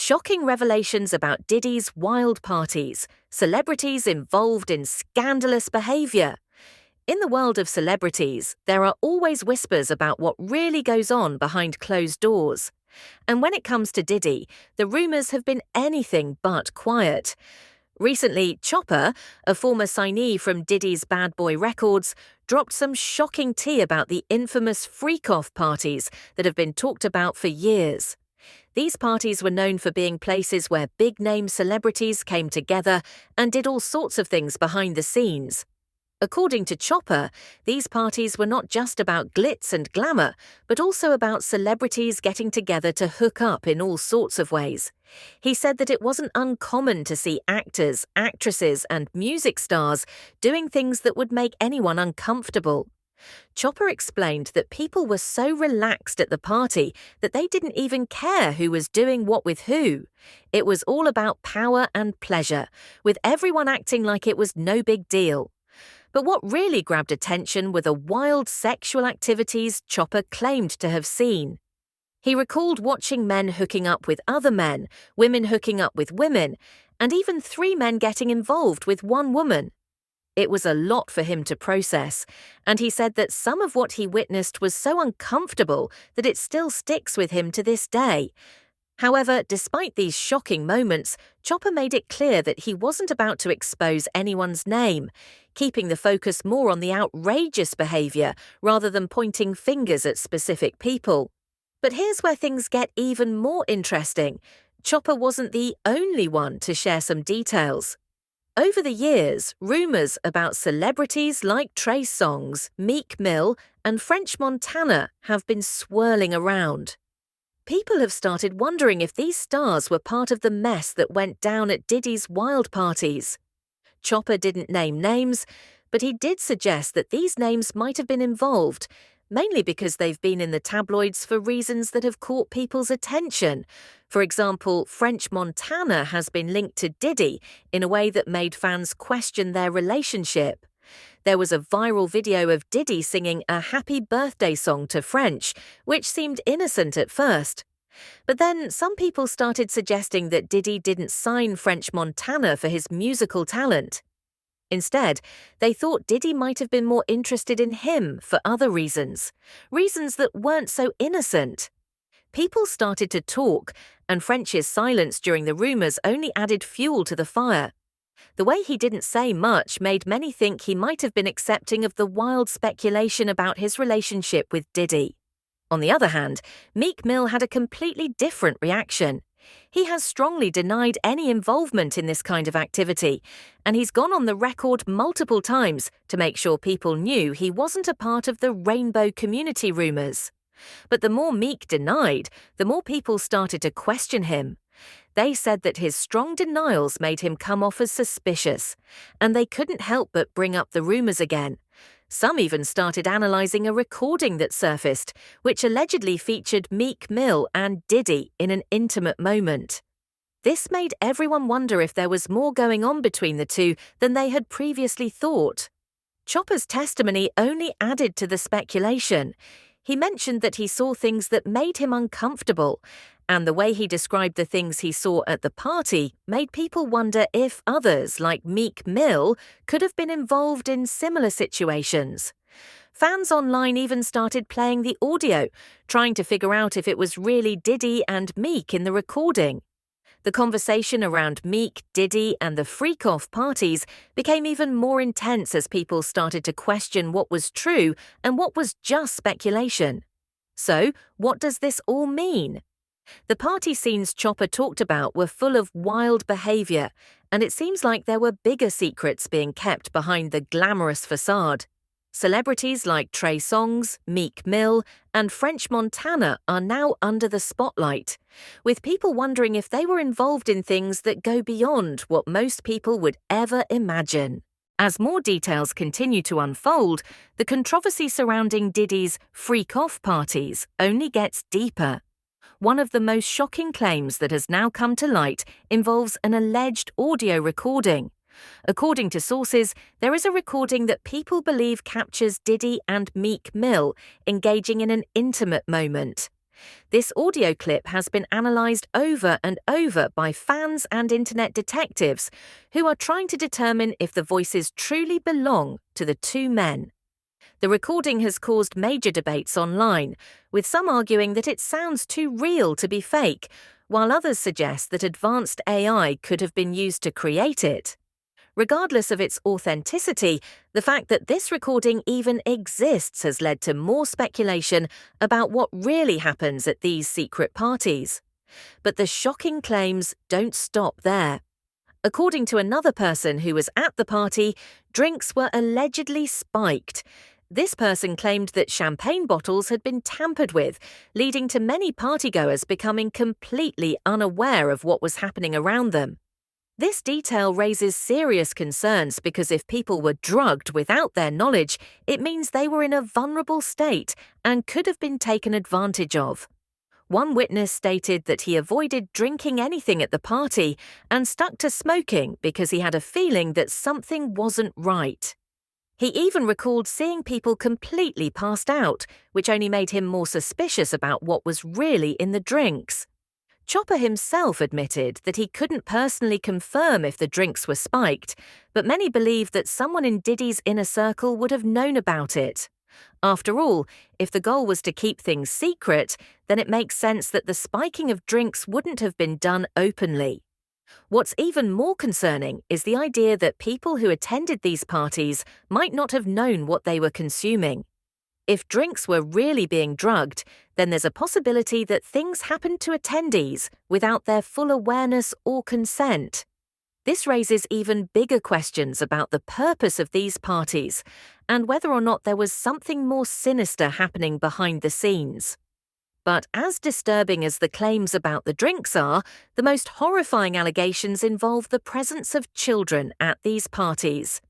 Shocking revelations about Diddy's wild parties, celebrities involved in scandalous behavior. In the world of celebrities, there are always whispers about what really goes on behind closed doors. And when it comes to Diddy, the rumors have been anything but quiet. Recently, Chopper, a former signee from Diddy's Bad Boy Records, dropped some shocking tea about the infamous freak-off parties that have been talked about for years. These parties were known for being places where big-name celebrities came together and did all sorts of things behind the scenes. According to Chopper, these parties were not just about glitz and glamour, but also about celebrities getting together to hook up in all sorts of ways. He said that it wasn't uncommon to see actors, actresses, and music stars doing things that would make anyone uncomfortable. Chopper explained that people were so relaxed at the party that they didn't even care who was doing what with who. It was all about power and pleasure, with everyone acting like it was no big deal. But what really grabbed attention were the wild sexual activities Chopper claimed to have seen. He recalled watching men hooking up with other men, women hooking up with women, and even 3 men getting involved with 1 woman. It was a lot for him to process, and he said that some of what he witnessed was so uncomfortable that it still sticks with him to this day. However, despite these shocking moments, Chopper made it clear that he wasn't about to expose anyone's name, keeping the focus more on the outrageous behavior rather than pointing fingers at specific people. But here's where things get even more interesting. Chopper wasn't the only one to share some details. Over the years, rumors about celebrities like Trey Songz, Meek Mill, and French Montana have been swirling around. People have started wondering if these stars were part of the mess that went down at Diddy's wild parties. Chopper didn't name names, but he did suggest that these names might have been involved, mainly because they've been in the tabloids for reasons that have caught people's attention. For example, French Montana has been linked to Diddy in a way that made fans question their relationship. There was a viral video of Diddy singing a happy birthday song to French, which seemed innocent at first. But then some people started suggesting that Diddy didn't sign French Montana for his musical talent. Instead, they thought Diddy might have been more interested in him for other reasons that weren't so innocent. People started to talk, and French's silence during the rumors only added fuel to the fire. The way he didn't say much made many think he might have been accepting of the wild speculation about his relationship with Diddy. On the other hand, Meek Mill had a completely different reaction. He has strongly denied any involvement in this kind of activity, and he's gone on the record multiple times to make sure people knew he wasn't a part of the rainbow community rumors. But the more Meek denied, the more people started to question him. They said that his strong denials made him come off as suspicious, and they couldn't help but bring up the rumors again. Some even started analyzing a recording that surfaced, which allegedly featured Meek Mill and Diddy in an intimate moment. This made everyone wonder if there was more going on between the two than they had previously thought. Chopper's testimony only added to the speculation. He mentioned that he saw things that made him uncomfortable, and the way he described the things he saw at the party made people wonder if others, like Meek Mill, could have been involved in similar situations. Fans online even started playing the audio, trying to figure out if it was really Diddy and Meek in the recording. The conversation around Meek, Diddy, and the freak-off parties became even more intense as people started to question what was true and what was just speculation. So, what does this all mean? The party scenes Chopper talked about were full of wild behavior, and it seems like there were bigger secrets being kept behind the glamorous facade. Celebrities like Trey Songz, Meek Mill, and French Montana are now under the spotlight, with people wondering if they were involved in things that go beyond what most people would ever imagine. As more details continue to unfold, the controversy surrounding Diddy's freak-off parties only gets deeper. One of the most shocking claims that has now come to light involves an alleged audio recording. According to sources, there is a recording that people believe captures Diddy and Meek Mill engaging in an intimate moment. This audio clip has been analysed over and over by fans and internet detectives who are trying to determine if the voices truly belong to the two men. The recording has caused major debates online, with some arguing that it sounds too real to be fake, while others suggest that advanced AI could have been used to create it. Regardless of its authenticity, the fact that this recording even exists has led to more speculation about what really happens at these secret parties. But the shocking claims don't stop there. According to another person who was at the party, drinks were allegedly spiked. This person claimed that champagne bottles had been tampered with, leading to many partygoers becoming completely unaware of what was happening around them. This detail raises serious concerns because if people were drugged without their knowledge, it means they were in a vulnerable state and could have been taken advantage of. One witness stated that he avoided drinking anything at the party and stuck to smoking because he had a feeling that something wasn't right. He even recalled seeing people completely passed out, which only made him more suspicious about what was really in the drinks. Chopper himself admitted that he couldn't personally confirm if the drinks were spiked, but many believe that someone in Diddy's inner circle would have known about it. After all, if the goal was to keep things secret, then it makes sense that the spiking of drinks wouldn't have been done openly. What's even more concerning is the idea that people who attended these parties might not have known what they were consuming. If drinks were really being drugged, then there's a possibility that things happened to attendees without their full awareness or consent. This raises even bigger questions about the purpose of these parties and whether or not there was something more sinister happening behind the scenes. But as disturbing as the claims about the drinks are, the most horrifying allegations involve the presence of children at these parties.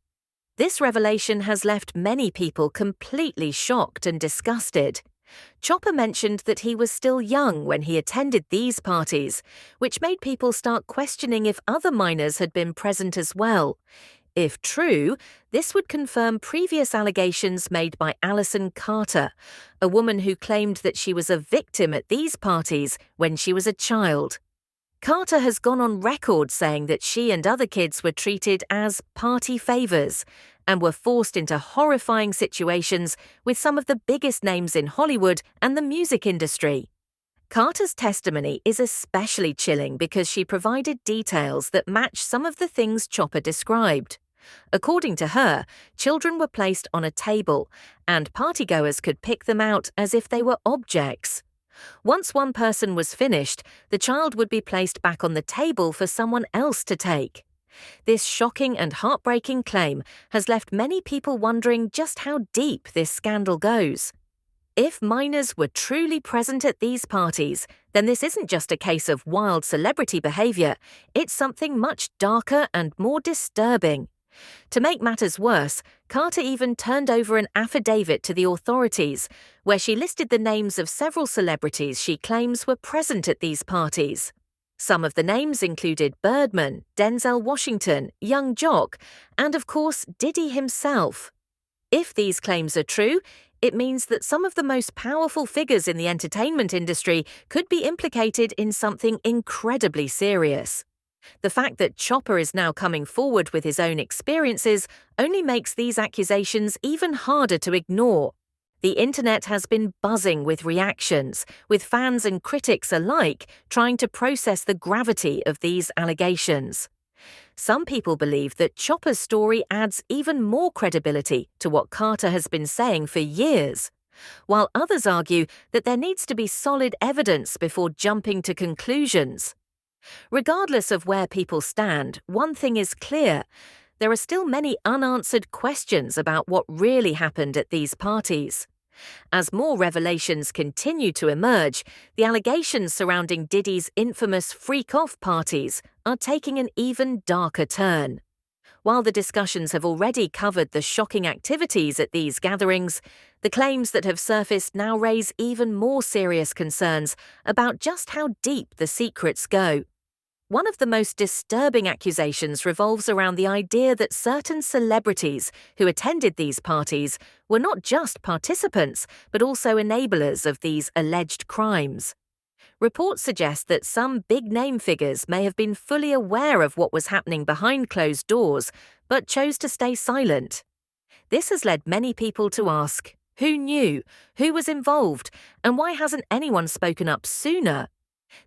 This revelation has left many people completely shocked and disgusted. Chopper mentioned that he was still young when he attended these parties, which made people start questioning if other minors had been present as well. If true, this would confirm previous allegations made by Allison Carter, a woman who claimed that she was a victim at these parties when she was a child. Carter has gone on record saying that she and other kids were treated as party favors and were forced into horrifying situations with some of the biggest names in Hollywood and the music industry. Carter's testimony is especially chilling because she provided details that match some of the things Chopper described. According to her, children were placed on a table, and partygoers could pick them out as if they were objects. Once one person was finished, the child would be placed back on the table for someone else to take. This shocking and heartbreaking claim has left many people wondering just how deep this scandal goes. If minors were truly present at these parties, then this isn't just a case of wild celebrity behavior, it's something much darker and more disturbing. To make matters worse, Carter even turned over an affidavit to the authorities, where she listed the names of several celebrities she claims were present at these parties. Some of the names included Birdman, Denzel Washington, Young Jock, and of course Diddy himself. If these claims are true, it means that some of the most powerful figures in the entertainment industry could be implicated in something incredibly serious. The fact that Chopper is now coming forward with his own experiences only makes these accusations even harder to ignore. The internet has been buzzing with reactions, with fans and critics alike trying to process the gravity of these allegations. Some people believe that Chopper's story adds even more credibility to what Carter has been saying for years, while others argue that there needs to be solid evidence before jumping to conclusions. Regardless of where people stand, one thing is clear: there are still many unanswered questions about what really happened at these parties. As more revelations continue to emerge, the allegations surrounding Diddy's infamous freak-off parties are taking an even darker turn. While the discussions have already covered the shocking activities at these gatherings, the claims that have surfaced now raise even more serious concerns about just how deep the secrets go. One of the most disturbing accusations revolves around the idea that certain celebrities who attended these parties were not just participants, but also enablers of these alleged crimes. Reports suggest that some big-name figures may have been fully aware of what was happening behind closed doors, but chose to stay silent. This has led many people to ask, who knew, who was involved, and why hasn't anyone spoken up sooner?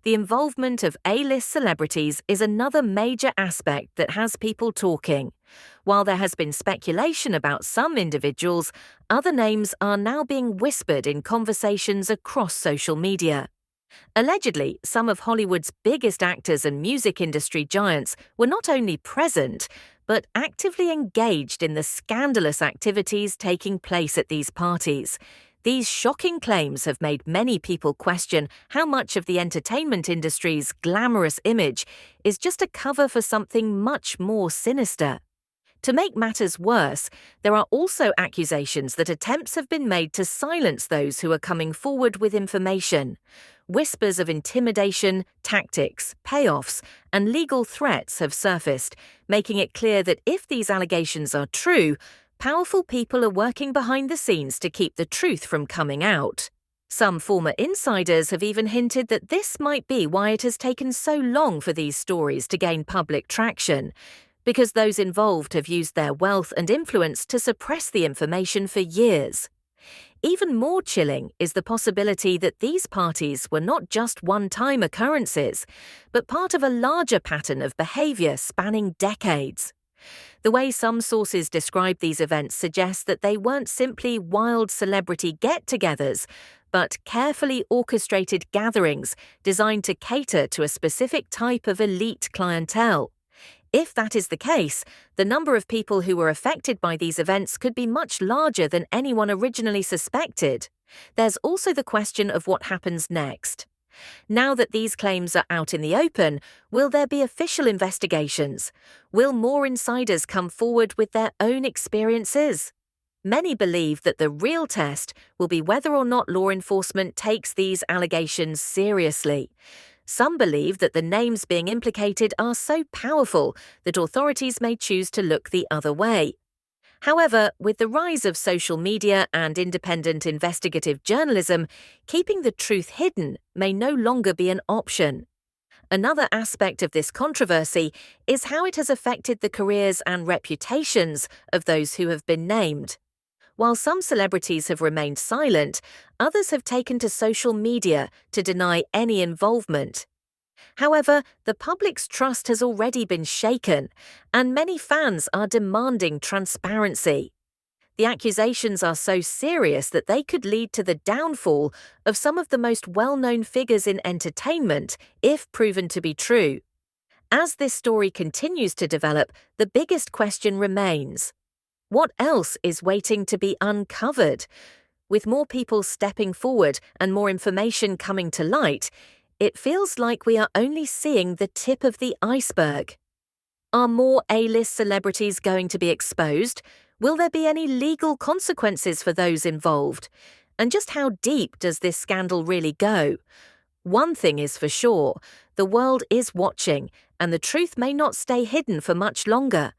The involvement of A-list celebrities is another major aspect that has people talking. While there has been speculation about some individuals, other names are now being whispered in conversations across social media. Allegedly, some of Hollywood's biggest actors and music industry giants were not only present, but actively engaged in the scandalous activities taking place at these parties. These shocking claims have made many people question how much of the entertainment industry's glamorous image is just a cover for something much more sinister. To make matters worse, there are also accusations that attempts have been made to silence those who are coming forward with information. Whispers of intimidation, tactics, payoffs, and legal threats have surfaced, making it clear that if these allegations are true, powerful people are working behind the scenes to keep the truth from coming out. Some former insiders have even hinted that this might be why it has taken so long for these stories to gain public traction, because those involved have used their wealth and influence to suppress the information for years. Even more chilling is the possibility that these parties were not just one-time occurrences, but part of a larger pattern of behavior spanning decades. The way some sources describe these events suggests that they weren't simply wild celebrity get-togethers, but carefully orchestrated gatherings designed to cater to a specific type of elite clientele. If that is the case, the number of people who were affected by these events could be much larger than anyone originally suspected. There's also the question of what happens next. Now that these claims are out in the open, will there be official investigations? Will more insiders come forward with their own experiences? Many believe that the real test will be whether or not law enforcement takes these allegations seriously. Some believe that the names being implicated are so powerful that authorities may choose to look the other way. However, with the rise of social media and independent investigative journalism, keeping the truth hidden may no longer be an option. Another aspect of this controversy is how it has affected the careers and reputations of those who have been named. While some celebrities have remained silent, others have taken to social media to deny any involvement. However, the public's trust has already been shaken, and many fans are demanding transparency. The accusations are so serious that they could lead to the downfall of some of the most well-known figures in entertainment if proven to be true. As this story continues to develop, the biggest question remains: what else is waiting to be uncovered? With more people stepping forward and more information coming to light, it feels like we are only seeing the tip of the iceberg. Are more A-list celebrities going to be exposed? Will there be any legal consequences for those involved? And just how deep does this scandal really go? One thing is for sure, the world is watching, and the truth may not stay hidden for much longer.